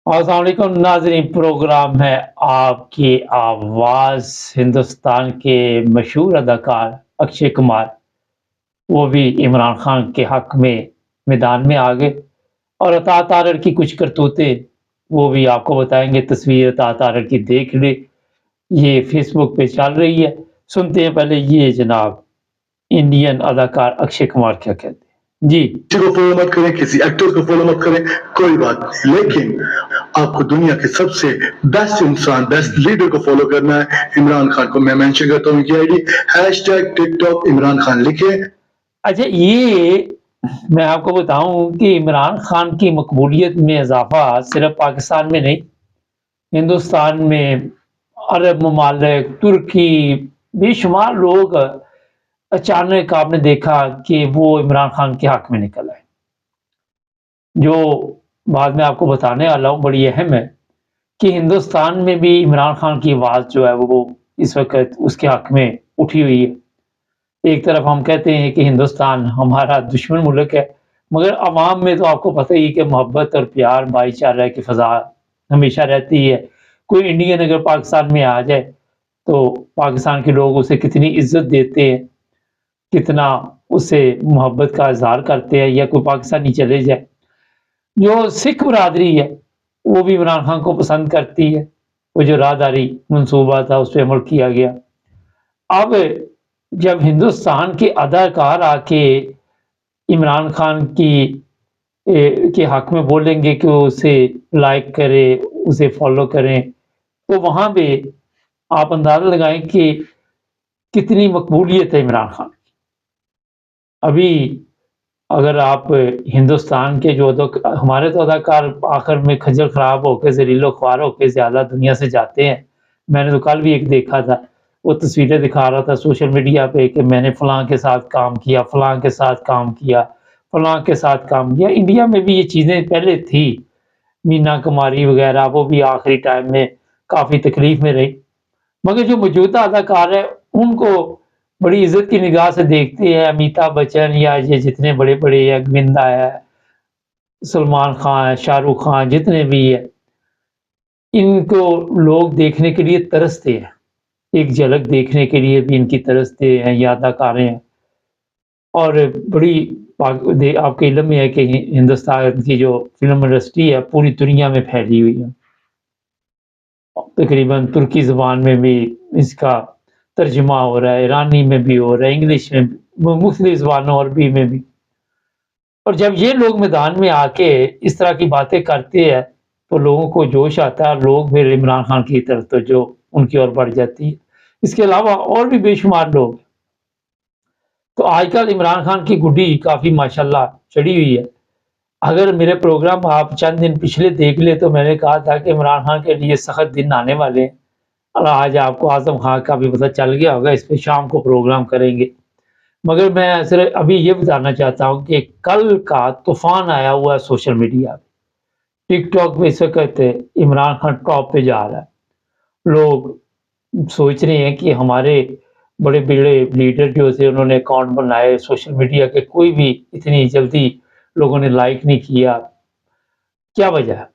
अस्सलाम वालेकुम नाज़रीन। प्रोग्राम है आपकी आवाज़। हिंदुस्तान के मशहूर अदाकार अक्षय कुमार, वो भी इमरान खान के हक में मैदान में आ गए और अता तारड़ की कुछ करतूतें वो भी आपको बताएंगे। तस्वीर अता तारड़ की देख ले, ये फेसबुक पे चल रही है। सुनते हैं पहले ये जनाब इंडियन अदाकार अक्षय कुमार क्या कहते हैं जी। किसी को फॉलो मत करें, किसी एक्टर को फॉलो मत करें, कोई बात नहीं, लेकिन आपको दुनिया के सबसे बेस्ट इंसान, बेस्ट लीडर को फॉलो करना है। इमरान खान को मैं मेंशन करता हूँ, उनकी आईडी #TikTok इमरान खान लिखे। अच्छा, ये मैं आपको बताऊं कि इमरान खान की मकबूलियत में इजाफा सिर्फ पाकिस्तान में नहीं, हिंदुस्तान में, अरब ममालिक, तुर्की, बेशुमार लोग अचानक आपने देखा कि वो इमरान खान के हक में निकल आए। जो बात मैं आपको बताने वाला हूँ बड़ी अहम है कि हिंदुस्तान में भी इमरान खान की आवाज़ जो है वो इस वक़्त उसके हक में उठी हुई है। एक तरफ हम कहते हैं कि हिंदुस्तान हमारा दुश्मन मुल्क है, मगर अवाम में तो आपको पता ही है कि मोहब्बत और प्यार, भाईचारा की फ़ज़ा हमेशा रहती है। कोई इंडियन अगर पाकिस्तान में आ जाए, तो पाकिस्तान के लोग उसे कितनी इज़्ज़त देते हैं, कितना उससे मोहब्बत का इज़हार करते हैं। या कोई पाकिस्तानी चले जाए, जो सिख बरादरी है, वो भी इमरान खान को पसंद करती है। वो जो राहदारी मंसूबा था, उस पे अमल किया गया। अब जब हिंदुस्तान के अदाकार आके इमरान खान के हक में बोलेंगे कि उसे लाइक करें, उसे फॉलो करें, तो वहाँ पे आप अंदाज़ा लगाएँ कि कितनी मकबूलियत है इमरान खान की। अभी अगर आप हिंदुस्तान के जो हमारे तो अदाकार आखिर में खज्जल ख़राब होके, ज़लील-ओ ख्वार होके ज़्यादा दुनिया से जाते हैं। मैंने तो कल भी एक देखा था, वो तस्वीरें दिखा रहा था सोशल मीडिया पे कि मैंने फलाँ के साथ काम किया, फलाँ के साथ काम किया, फलाँ के साथ काम किया। इंडिया में भी ये चीज़ें पहले थी, मीना कुमारी वग़ैरह, वो भी आखिरी टाइम में काफ़ी तकलीफ़ में रही। मगर जो मौजूदा अदाकार हैं, उनको बड़ी इज़्ज़त की निगाह से देखते हैं। अमिताभ बच्चन या ये जितने बड़े-बड़े हैं, गोविंदा है, सलमान खान है, शाहरुख खान, जितने भी हैं, इनको लोग देखने के लिए तरसते हैं। एक झलक देखने के लिए भी इनकी तरसते हैं, ये अदाकारें हैं। और बड़ी आपके इल्म में है कि हिंदुस्तान की जो फ़िल्म इंडस्ट्री है, पूरी दुनिया में फैली हुई है। तकरीबन तुर्की ज़ुबान में भी इसका तर्जुमा हो रहा है, ईरानी में भी हो रहा है, इंग्लिश में, मुख्तलिफ़ ज़ुबानों अरबी में भी। और जब ये लोग मैदान में आके इस तरह की बातें करते हैं, तो लोगों को जोश आता है, लोग फिर इमरान खान की तरफ तवज्जो उनकी ओर बढ़ जाती है। इसके अलावा और भी बेशुमार लोग। तो आजकल इमरान खान की गुड्डी काफ़ी माशाल्लाह चढ़ी हुई है। अगर मेरे प्रोग्राम आप चंद दिन पिछले देख लें, तो मैंने कहा था कि इमरान खान के लिए सख्त दिन आने वाले हैं, और आज आपको आज़म खान का भी पता चल गया होगा। इस पे शाम को प्रोग्राम करेंगे। मगर मैं सिर्फ अभी ये बताना चाहता हूँ कि कल का तूफ़ान आया हुआ है सोशल मीडिया पे। टिकटॉक पे इस वक़्त इमरान खान टॉप पे जा रहा है। लोग सोच रहे हैं कि हमारे बड़े-बड़े लीडर जो थे, उन्होंने अकाउंट बनाए सोशल मीडिया के, कोई भी इतनी जल्दी लोगों ने लाइक नहीं किया। क्या वजह है?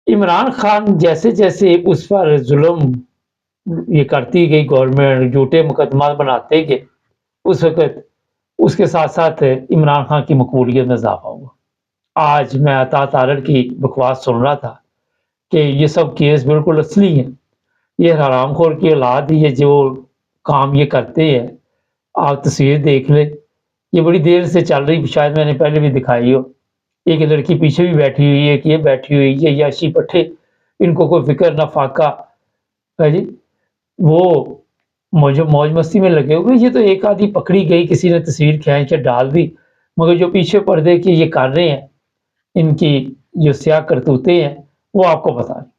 इमरान खान जैसे-जैसे उस पर ज़ुल्म ये करती गई गवर्नमेंट, झूठे मुकदमा बनाते गए, उस वक़्त उसके साथ-साथ इमरान खान की मकबूलियत में इज़ाफ़ा हुआ। आज मैं अता तारड़ की बकवास सुन रहा था कि ये सब केस बिल्कुल असली हैं। ये हरामखोर की औलाद, ये जो काम ये करते हैं, आप तस्वीर देख लें। ये बड़ी देर से चल रही, शायद मैंने पहले भी दिखाई हो। एक लड़की पीछे भी बैठी हुई है, एक ये बैठी हुई है, ये याशी पट्टे, इनको कोई फ़िक्र ना फाका है जी। वो मौज मस्ती में लगे हुए। ये तो एक आधी पकड़ी गई, किसी ने तस्वीर खींच के डाल दी, मगर जो पीछे पर्दे के ये कर रहे हैं, इनकी जो स्याह करतूतें हैं, वो आपको पता नहीं।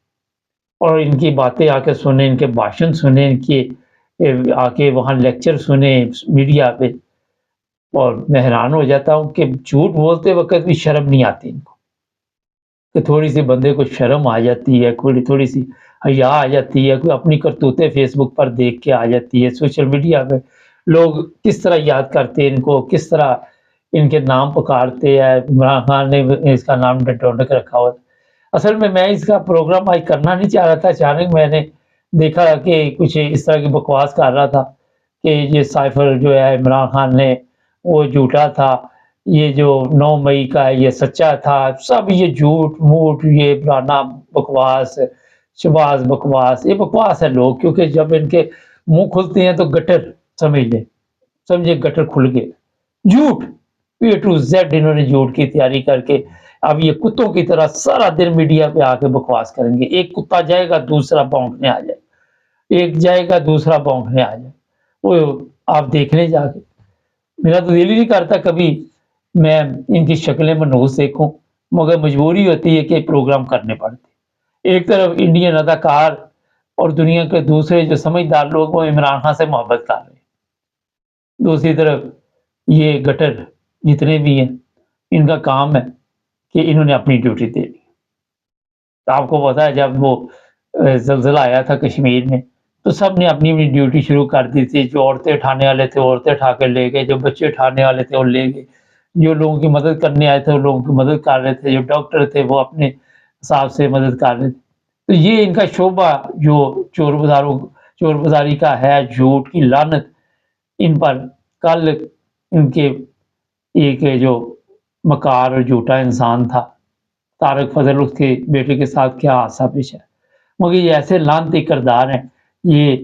और इनकी बातें आके सुने, इनके भाषण सुने, इनके आके वहाँ लेक्चर सुने मीडिया पे, और मैं हैरान हो जाता हूँ कि झूठ बोलते वक़्त भी शर्म नहीं आती इनको। कि थोड़ी-सी बंदे को शर्म आ जाती है, कोई थोड़ी-सी हया आ जाती है, कोई अपनी करतूतें फ़ेसबुक पर देख के आ जाती है। सोशल मीडिया पे लोग किस तरह याद करते हैं इनको, किस तरह इनके नाम पुकारते हैं। इमरान खान ने इसका नाम ढ ढूँढ के रखा हुआ है। اصل میں اس کا پروگرام آج کرنا نہیں چاہ رہا تھا، اچانک میں نے دیکھا کہ کچھ اس طرح کی بکواس کر رہا تھا کہ یہ سائفر جو ہے عمران خان نے وہ جھوٹا تھا، یہ جو 9 مئی کا ہے یہ سچا تھا، سب یہ جھوٹ موٹ، یہ پرانا بکواس، شباز بکواس، یہ بکواس ہے لوگ، کیونکہ جب ان کے منہ کھلتے ہیں تو گٹر سمجھ لیں، سمجھے گٹر کھل گئے، جھوٹ A to Z انہوں نے جھوٹ کی تیاری کر کے اب یہ کتوں کی طرح سارا دن میڈیا پہ آ کے بکواس کریں گے، ایک کتا جائے گا دوسرا بھونکنے آ جائے، ایک جائے گا دوسرا بھونکنے آ جائے، وہ آپ دیکھنے جا کے میرا تو دل ہی نہیں کرتا کبھی میں ان کی شکلیں منحوس دیکھوں، مگر مجبوری ہوتی ہے کہ پروگرام کرنے پڑتے، ایک طرف انڈین اداکار اور دنیا کے دوسرے جو سمجھدار لوگ وہ عمران خان سے محبت کر رہے ہیں، دوسری طرف یہ گٹر جتنے بھی ہیں ان کا کام ہے کہ انہوں نے اپنی ڈیوٹی دے دی۔ آپ کو پتا ہے جب وہ زلزلہ آیا تھا کشمیر میں تو سب نے اپنی اپنی ڈیوٹی شروع کر دی تھی، جو عورتیں اٹھانے والے تھے عورتیں اٹھا کے لے گئے، جو بچے اٹھانے والے تھے وہ لے گئے، جو لوگوں کی مدد کرنے آئے تھے وہ لوگوں کی مدد کر رہے تھے، جو ڈاکٹر تھے وہ اپنے حساب سے مدد کر رہے تھے۔ تو یہ ان کا شعبہ جو چور بازاری کا ہے، جھوٹ کی لعنت ان پر، کل ان کے ایک جو مکار اور جھوٹا انسان تھا طارق فضل، اس کے بیٹے کے ساتھ کیا حادثہ پیش ہے، مگر یہ ایسے لعنتی کردار ہیں، یہ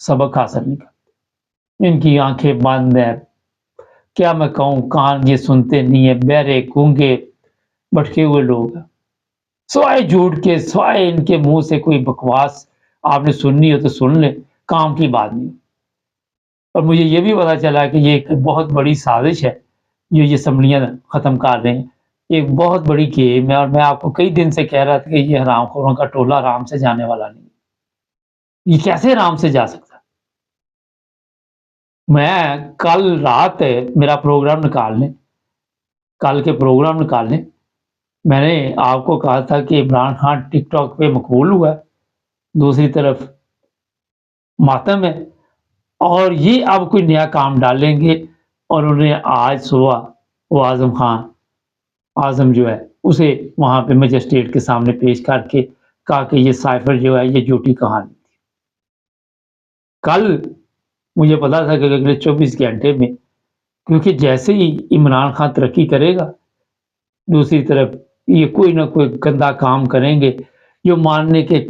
سبق حاصل نہیں کرتے، ان کی آنکھیں بند ہیں، کیا میں کہوں، کان یہ سنتے نہیں ہیں، بہرے گونگے بٹکے ہوئے لوگ ہیں، سوائے جھوٹ کے، سوائے ان کے منہ سے کوئی بکواس آپ نے سننی ہو تو سن لیں، کام کی بات نہیں۔ اور مجھے یہ بھی پتا چلا کہ یہ ایک بہت بڑی سازش ہے جو یہ اسمبلیاں ختم کر رہے ہیں، ایک بہت بڑی گیم ہے، اور میں آپ کو کئی دن سے کہہ رہا تھا کہ یہ حرام خوروں کا ٹولہ آرام سے جانے والا نہیں، یہ کیسے آرام سے جا سکتا؟ میں کل رات میرا پروگرام نکال لیں، کل کے پروگرام نکال لیں، میں نے آپ کو کہا تھا کہ عمران خان ٹک ٹاک پہ مقبول ہوا ہے، دوسری طرف ماتم ہے، اور یہ اب کوئی نیا کام ڈالیں گے، اور انہیں آج صبح وہ اعظم جو ہے اسے وہاں پہ مجسٹریٹ کے سامنے پیش کر کے کہا کہ یہ سائفر جو ہے یہ جھوٹی کہانی تھی۔ کل مجھے پتا تھا کہ اگلے 24 گھنٹے میں، کیونکہ جیسے ہی عمران خان ترقی کرے گا دوسری طرف یہ کوئی نہ کوئی گندا کام کریں گے جو ماننے کے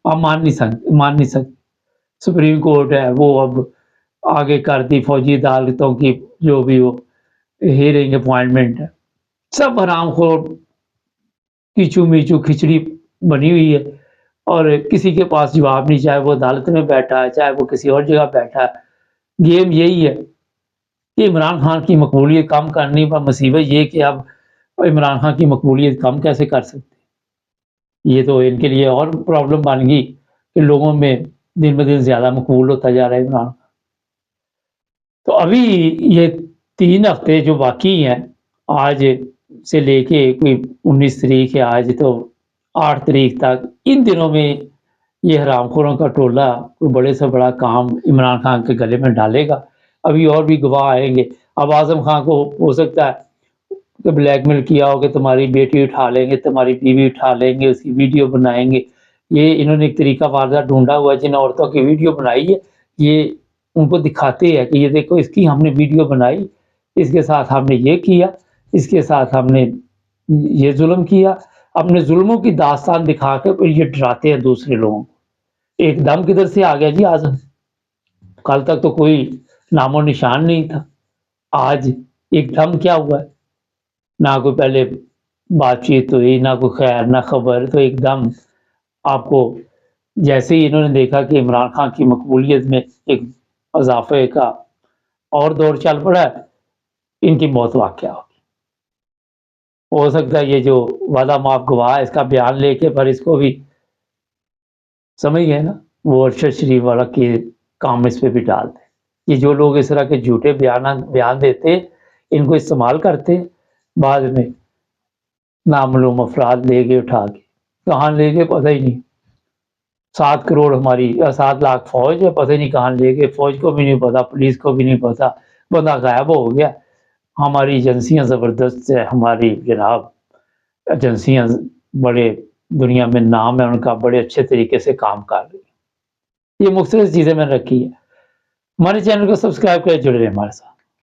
مان نہیں سکتے۔ سپریم کورٹ ہے وہ اب آگے کر دی، فوجی عدالتوں کی جو بھی وہ ہیئرنگ اپوائنٹمنٹ ہے، سب حرام خور کیچو میچو کھچڑی بنی ہوئی ہے، اور کسی کے پاس جواب نہیں، چاہے وہ عدالت میں بیٹھا ہے چاہے وہ کسی اور جگہ بیٹھا ہے، گیم یہی ہے کہ عمران خان کی مقبولیت کم کرنے پر مصیبت یہ کہ اب عمران خان کی مقبولیت کم کیسے کر سکتے، یہ تو ان کے لیے اور پرابلم بن گئی کہ لوگوں میں دن بدن زیادہ مقبول ہوتا جا رہا ہے عمران خان۔ تو ابھی یہ 3 ہفتے جو باقی ہیں، آج سے لے کے کوئی 19 تاریخ ہے آج، تو 8 تاریخ تک، ان دنوں میں یہ حرام خوروں کا ٹولہ کوئی بڑے سے بڑا کام عمران خان کے گلے میں ڈالے گا۔ ابھی اور بھی گواہ آئیں گے، اب اعظم خان کو ہو سکتا ہے کہ بلیک میل کیا ہو کہ تمہاری بیٹی اٹھا لیں گے، تمہاری بیوی اٹھا لیں گے، اس کی ویڈیو بنائیں گے۔ یہ انہوں نے ایک طریقہ واضح ڈھونڈا ہوا ہے، جن عورتوں کی ویڈیو بنائی ہے یہ ان کو دکھاتے ہیں کہ یہ دیکھو اس کی ہم نے ویڈیو بنائی، اس کے ساتھ ہم نے یہ کیا، اس کے ساتھ ہم نے یہ ظلم کیا، اپنے ظلموں کی داستان دکھا کے پھر یہ ڈراتے ہیں دوسرے لوگوں کو۔ ایک دم کدھر سے آ گیا جی اعظم، کل تک تو کوئی نام و نشان نہیں تھا، آج ایک دم کیا ہوا ہے، نہ کوئی پہلے بات چیت ہوئی، نہ کوئی خیر نہ خبر، تو ایک دم آپ کو جیسے ہی انہوں نے دیکھا کہ عمران خان کی مقبولیت میں ایک اضافے کا اور دور چل پڑا ہے، ان کی موت واقع ہوگی۔ ہو سکتا ہے یہ جو وعدہ معاف گواہ ہے اس کا بیان لے کے پر اس کو بھی سمجھ گئے نا، وہ ارشد شریف والا کے کام اس پہ بھی ڈال دیں۔ یہ جو لوگ اس طرح کے جھوٹے بیان دیتے ان کو استعمال کرتے، بعد میں نامعلوم افراد لے گئے اٹھا کے، کہاں لے گئے پتہ ہی نہیں، 7 کروڑ ہماری 7 لاکھ فوج ہے، پتہ نہیں کہاں لے گئے، فوج کو بھی نہیں پتا، پولیس کو بھی نہیں پتا، بندہ غائب ہو گیا۔ ہماری ایجنسیاں زبردست ہے، ہماری جناب ایجنسیاں بڑے دنیا میں نام ہے ان کا، بڑے اچھے طریقے سے کام کر رہی ہیں۔ یہ مختلف چیزیں میں نے رکھی ہے۔ ہمارے چینل کو سبسکرائب کریں، جڑے رہیں ہمارے ساتھ۔